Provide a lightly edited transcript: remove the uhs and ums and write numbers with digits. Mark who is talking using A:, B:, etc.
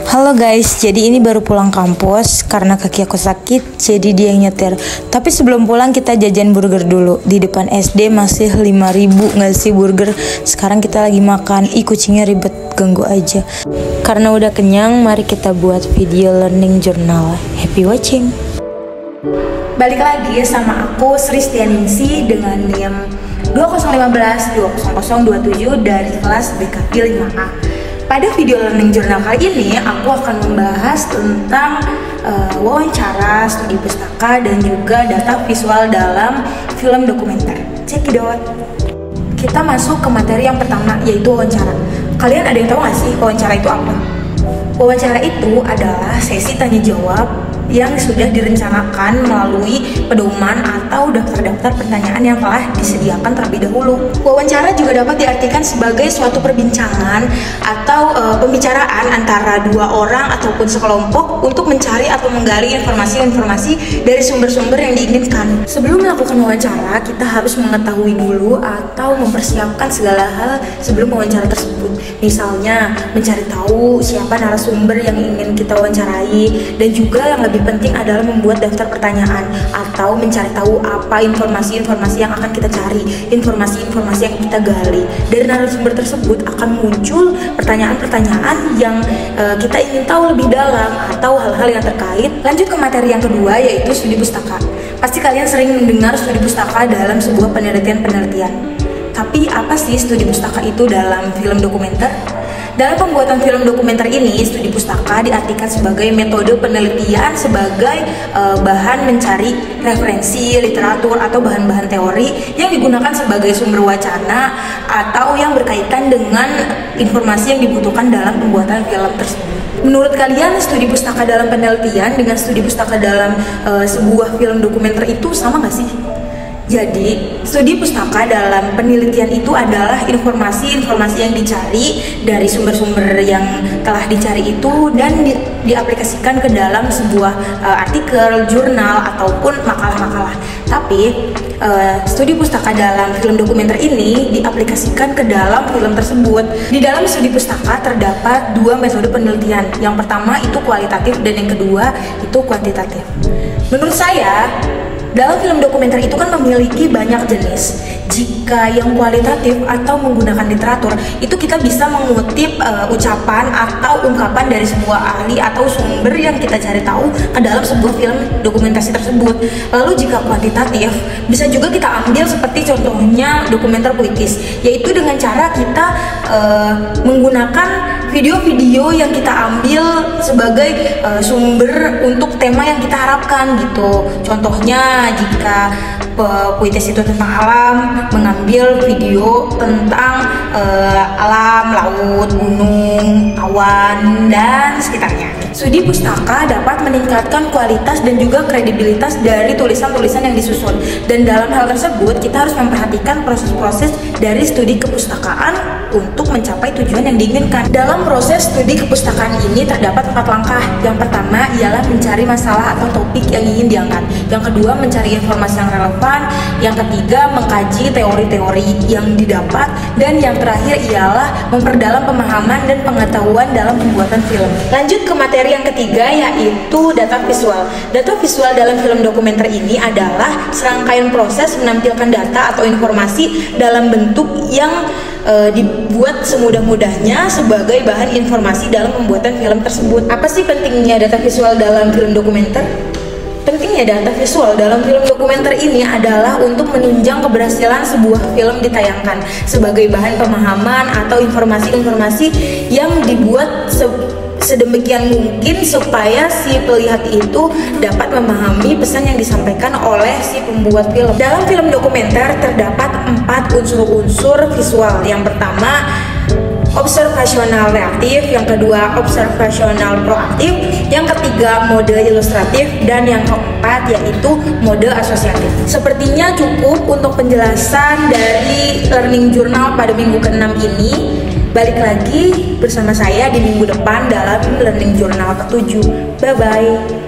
A: Halo guys, jadi ini baru pulang kampus karena kaki aku sakit, jadi dia yang nyetir. Tapi sebelum pulang kita jajan burger dulu. Di depan SD masih 5.000 nggak sih burger. Sekarang kita lagi makan. Kucingnya ribet, ganggu aja. Karena udah kenyang, mari kita buat video learning journal. Happy watching.
B: Balik lagi sama aku Sri Stianingsi dengan NIM 2015-20027 dari kelas BKP 5A. Pada video learning journal kali ini, aku akan membahas tentang wawancara, studi pustaka, dan juga data visual dalam film dokumenter. Check it out. Kita masuk ke materi yang pertama, yaitu wawancara. Kalian ada yang tahu nggak sih wawancara itu apa? Wawancara itu adalah sesi tanya jawab yang sudah direncanakan melalui pedoman atau daftar-daftar pertanyaan yang telah disediakan terlebih dahulu. Wawancara juga dapat diartikan sebagai suatu perbincangan atau pembicaraan antara dua orang ataupun sekelompok untuk mencari atau menggali informasi-informasi dari sumber-sumber yang diinginkan. Sebelum melakukan wawancara, kita harus mengetahui dulu atau mempersiapkan segala hal sebelum wawancara tersebut. Misalnya, mencari tahu siapa narasumber yang ingin kita wawancarai, dan juga yang lebih penting adalah membuat daftar pertanyaan atau mencari tahu apa informasi-informasi yang akan kita cari, informasi-informasi yang kita gali. Dari narasumber tersebut akan muncul pertanyaan-pertanyaan yang kita ingin tahu lebih dalam atau hal-hal yang terkait. Lanjut ke materi yang kedua, yaitu studi pustaka. Pasti kalian sering mendengar studi pustaka dalam sebuah penelitian. Tapi apa sih studi pustaka itu dalam film dokumenter? Dalam pembuatan film dokumenter ini, studi pustaka diartikan sebagai metode penelitian sebagai bahan mencari referensi, literatur, atau bahan-bahan teori yang digunakan sebagai sumber wacana atau yang berkaitan dengan informasi yang dibutuhkan dalam pembuatan film tersebut. Menurut kalian, studi pustaka dalam penelitian dengan studi pustaka dalam sebuah film dokumenter itu sama nggak sih? Jadi, studi pustaka dalam penelitian itu adalah informasi-informasi yang dicari dari sumber-sumber yang telah dicari itu dan diaplikasikan ke dalam sebuah artikel, jurnal, ataupun makalah-makalah. Tapi, studi pustaka dalam film dokumenter ini diaplikasikan ke dalam film tersebut. Di dalam studi pustaka terdapat dua metode penelitian. Yang pertama itu kualitatif dan yang kedua itu kuantitatif. Menurut saya, dalam film dokumenter itu kan memiliki banyak jenis. Jika yang kualitatif atau menggunakan literatur, itu kita bisa mengutip ucapan atau ungkapan dari sebuah ahli atau sumber yang kita cari tahu ke dalam sebuah film dokumentasi tersebut. Lalu jika kuantitatif, bisa juga kita ambil seperti contohnya dokumenter puitis, yaitu dengan cara kita menggunakan video-video yang kita ambil sebagai sumber untuk tema yang kita harapkan gitu. Contohnya jika puitis itu tentang alam, mengambil video tentang alam, laut, gunung, awan, dan sekitarnya. Studi pustaka dapat meningkatkan kualitas dan juga kredibilitas dari tulisan-tulisan yang disusun. Dan dalam hal tersebut, kita harus memperhatikan proses-proses dari studi kepustakaan untuk mencapai tujuan yang diinginkan. Dalam proses studi kepustakaan ini terdapat 4 langkah. Yang pertama ialah mencari masalah atau topik yang ingin diangkat. Yang kedua, mencari informasi yang relevan. Yang ketiga, mengkaji teori-teori yang didapat. Dan yang terakhir ialah memperdalam pemahaman dan pengetahuan dalam pembuatan film. Lanjut ke materi yang ketiga, yaitu data visual. Data visual dalam film dokumenter ini adalah serangkaian proses menampilkan data atau informasi dalam bentuk yang dibuat semudah-mudahnya sebagai bahan informasi dalam pembuatan film tersebut. Apa sih pentingnya data visual dalam film dokumenter? Pentingnya data visual dalam film dokumenter ini adalah untuk menunjang keberhasilan sebuah film ditayangkan sebagai bahan pemahaman atau informasi-informasi yang dibuat sedemikian mungkin supaya si pelihat itu dapat memahami pesan yang disampaikan oleh si pembuat film. Dalam film dokumenter terdapat 4 unsur-unsur visual. Yang pertama, observasional reaktif, yang kedua observasional proaktif, yang ketiga mode ilustratif, dan yang keempat yaitu mode asosiatif. Sepertinya cukup untuk penjelasan dari learning journal pada minggu ke-6 ini. Balik lagi bersama saya di minggu depan dalam learning journal ke-7. Bye-bye.